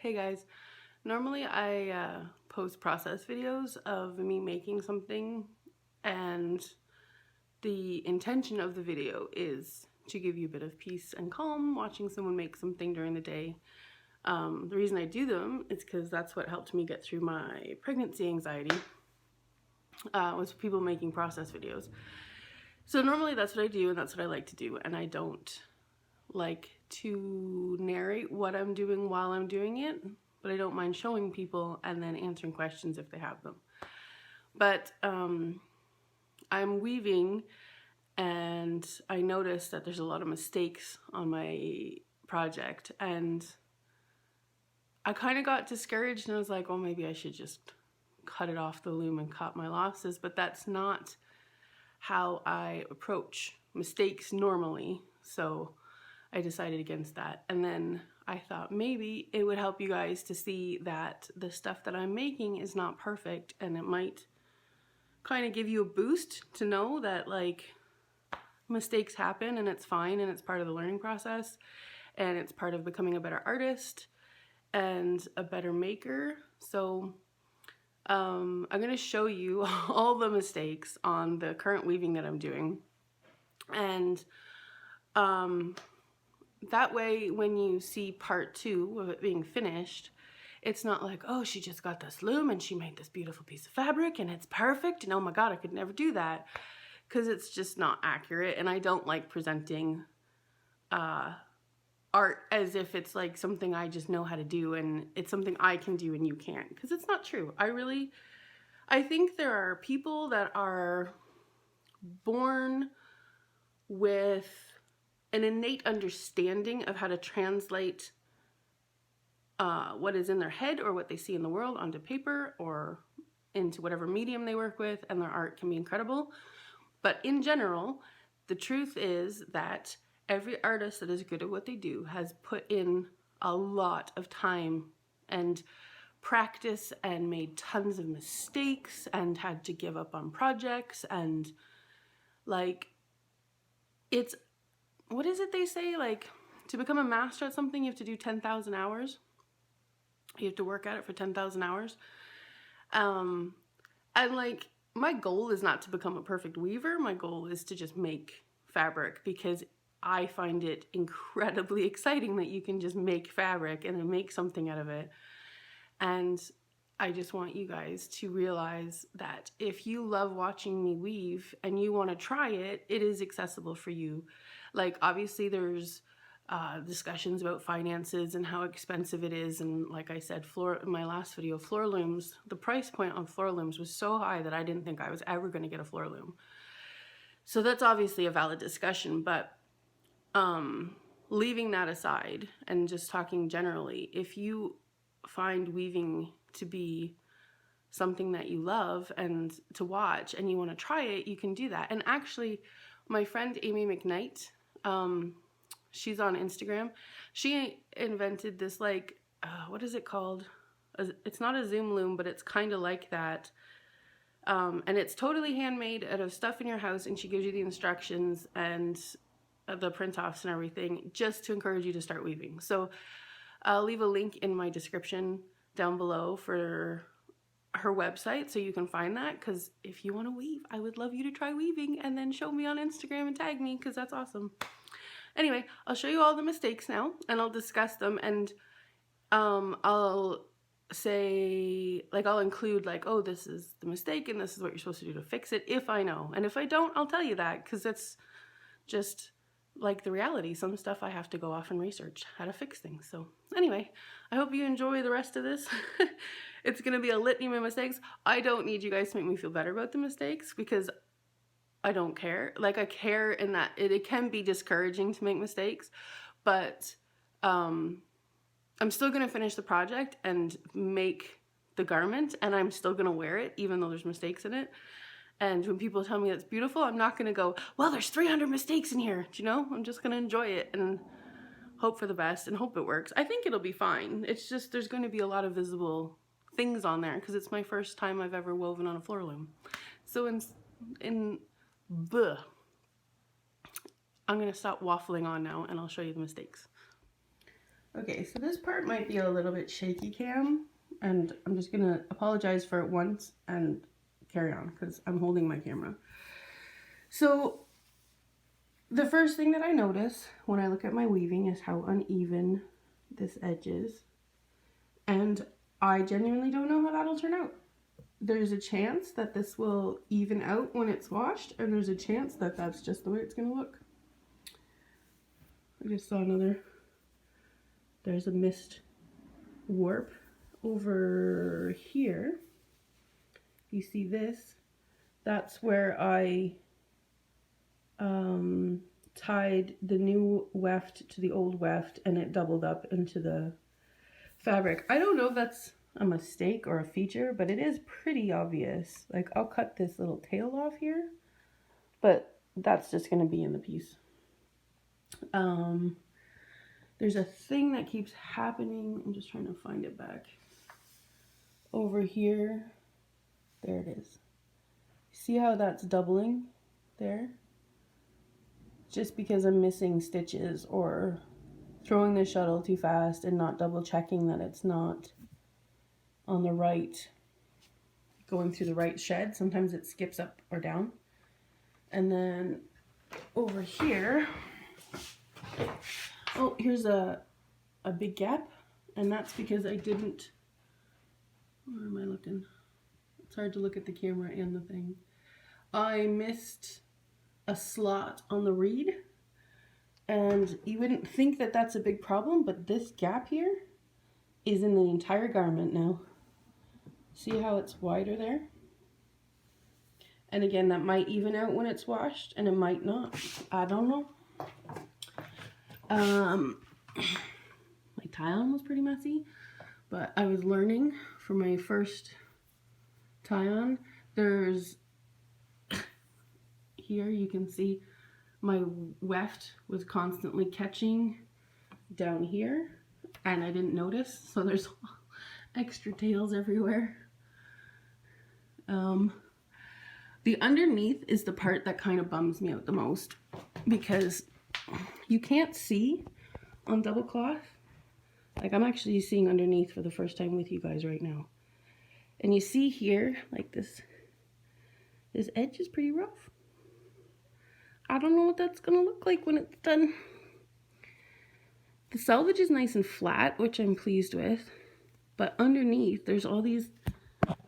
Hey guys, normally I post process videos of me making something, and the intention of the video is to give you a bit of peace and calm watching someone make something during the day. The reason I do them is because that's what helped me get through my pregnancy anxiety, was people making process videos. So normally that's what I do and that's what I like to do, and I don't like to narrate what I'm doing while I'm doing it, but I don't mind showing people and then answering questions if they have them. But I'm weaving, and I noticed that there's a lot of mistakes on my project, and I kind of got discouraged, and I was like, oh, maybe I should just cut it off the loom and cut my losses. But that's not how I approach mistakes normally, so I decided against that. And then I thought maybe it would help you guys to see that the stuff that I'm making is not perfect, and it might kind of give you a boost to know that, like, mistakes happen and it's fine, and it's part of the learning process, and it's part of becoming a better artist and a better maker. So I'm gonna show you all the mistakes on the current weaving that I'm doing, and that way when you see part 2 of it being finished, it's not like, oh, she just got this loom and she made this beautiful piece of fabric and it's perfect and oh my god, I could never do that, because it's just not accurate. And I don't like presenting art as if it's like something I just know how to do and it's something I can do and you can't, because it's not true. I think there are people that are born with an innate understanding of how to translate what is in their head or what they see in the world onto paper or into whatever medium they work with, and their art can be incredible. But in general, the truth is that every artist that is good at what they do has put in a lot of time and practice and made tons of mistakes and had to give up on projects, and like, it's, what is it they say, like, to become a master at something you have to do 10,000 hours. You have to work at it for 10,000 hours. And like, my goal is not to become a perfect weaver. My goal is to just make fabric, because I find it incredibly exciting that you can just make fabric and then make something out of it. And I just want you guys to realize that if you love watching me weave and you want to try it, it is accessible for you. Like, obviously there's discussions about finances and how expensive it is, and like I said, in my last video, floor looms, the price point on floor looms was so high that I didn't think I was ever going to get a floor loom. So that's obviously a valid discussion, but leaving that aside and just talking generally, if you find weaving to be something that you love and to watch and you want to try it, you can do that. And actually, my friend Amy McKnight, she's on Instagram, she invented this, like, what is it called? It's not a Zoom loom, but it's kind of like that. And it's totally handmade out of stuff in your house, and she gives you the instructions and the print offs and everything, just to encourage you to start weaving. So I'll leave a link in my description down below for her website so you can find that, because if you want to weave, I would love you to try weaving and then show me on Instagram and tag me, because that's awesome. Anyway, I'll show you all the mistakes now and I'll discuss them, and I'll say, like, I'll include, like, oh, this is the mistake and this is what you're supposed to do to fix it, if I know. And if I don't, I'll tell you that, because it's just like the reality. Some stuff I have to go off and research how to fix things. So anyway, I hope you enjoy the rest of this. It's gonna be a litany of mistakes. I don't need you guys to make me feel better about the mistakes, because I don't care. Like, I care in that it can be discouraging to make mistakes, but I'm still gonna finish the project and make the garment, and I'm still gonna wear it even though there's mistakes in it. And when people tell me it's beautiful, I'm not gonna go, well, there's 300 mistakes in here, do you know? I'm just gonna enjoy it and hope for the best and hope it works. I think it'll be fine. It's just, there's going to be a lot of visible things on there, because it's my first time I've ever woven on a floor loom. So I'm gonna stop waffling on now and I'll show you the mistakes. Okay, so this part might be a little bit shaky cam, and I'm just gonna apologize for it once and carry on because I'm holding my camera. So the first thing that I notice when I look at my weaving is how uneven this edge is, and I genuinely don't know how that'll turn out. There's a chance that this will even out when it's washed, and there's a chance that that's just the way it's gonna look. I just saw another, there's a missed warp over here. You see this? That's where I tied the new weft to the old weft, and it doubled up into the fabric. I don't know if that's a mistake or a feature, but it is pretty obvious. Like, I'll cut this little tail off here, but that's just going to be in the piece. There's a thing that keeps happening. I'm just trying to find it back. Over here, there it is. See how that's doubling there? Just because I'm missing stitches or throwing the shuttle too fast and not double checking that it's not on the right, going through the right shed. Sometimes it skips up or down. And then over here, oh, here's a big gap, and that's because I didn't, where am I looking? It's hard to look at the camera and the thing. I missed a slot on the reed, and you wouldn't think that that's a big problem, but this gap here is in the entire garment now. See how it's wider there? And again, that might even out when it's washed, and it might not. I don't know. My tie-on was pretty messy, but I was learning for my first tie-on. There's, here you can see my weft was constantly catching down here, and I didn't notice, so there's extra tails everywhere. The underneath is the part that kind of bums me out the most, because you can't see on double cloth. Like, I'm actually seeing underneath for the first time with you guys right now. And you see here, like this edge is pretty rough. I don't know what that's gonna look like when it's done. The selvage is nice and flat, which I'm pleased with. But underneath, there's all these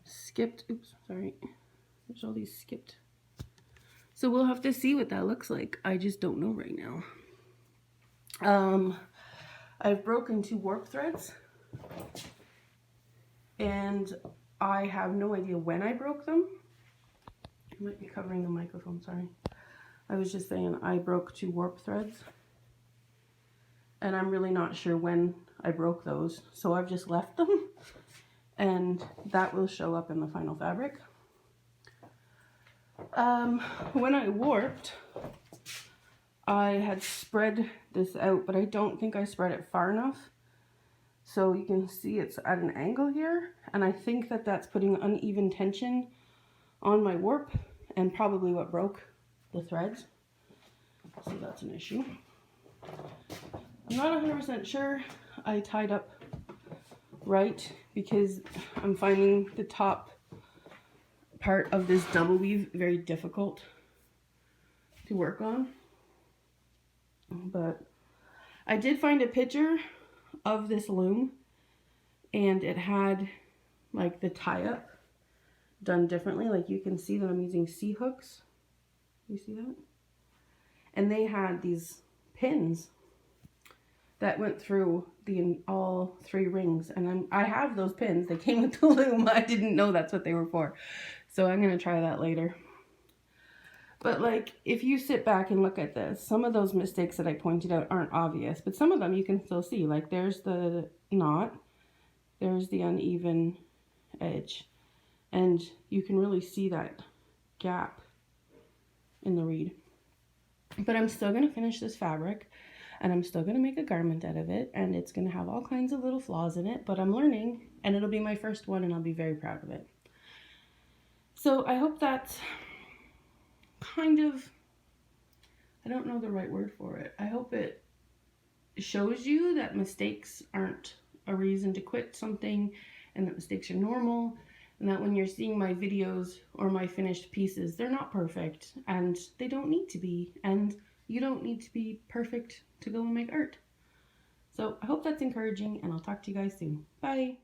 skipped, oops, sorry. There's all these skipped. So we'll have to see what that looks like. I just don't know right now. I've broken 2 warp threads, and I have no idea when I broke them. I might be covering the microphone, sorry. I was just saying I broke 2 warp threads, and I'm really not sure when I broke those, so I've just left them, and that will show up in the final fabric. When I warped, I had spread this out, but I don't think I spread it far enough. So you can see it's at an angle here, and I think that that's putting uneven tension on my warp, and probably what broke the threads. So that's an issue. I'm not 100% sure I tied up right, because I'm finding the top part of this double weave very difficult to work on. But I did find a picture of this loom, and it had like the tie-up done differently. Like, you can see that I'm using C-hooks. You see that? And they had these pins that went through all 3 rings, and I have those pins. They came with the loom. I didn't know that's what they were for. So I'm gonna try that later. But like, if you sit back and look at this, some of those mistakes that I pointed out aren't obvious, but some of them you can still see. Like, there's the knot, there's the uneven edge, and you can really see that gap in the reed. But I'm still gonna finish this fabric, and I'm still gonna make a garment out of it, and it's gonna have all kinds of little flaws in it, but I'm learning, and it'll be my first one, and I'll be very proud of it. So I hope that's kind of, I don't know the right word for it. I hope it shows you that mistakes aren't a reason to quit something, and that mistakes are normal, and that when you're seeing my videos or my finished pieces, they're not perfect, and they don't need to be, and you don't need to be perfect to go and make art. So I hope that's encouraging, and I'll talk to you guys soon. Bye!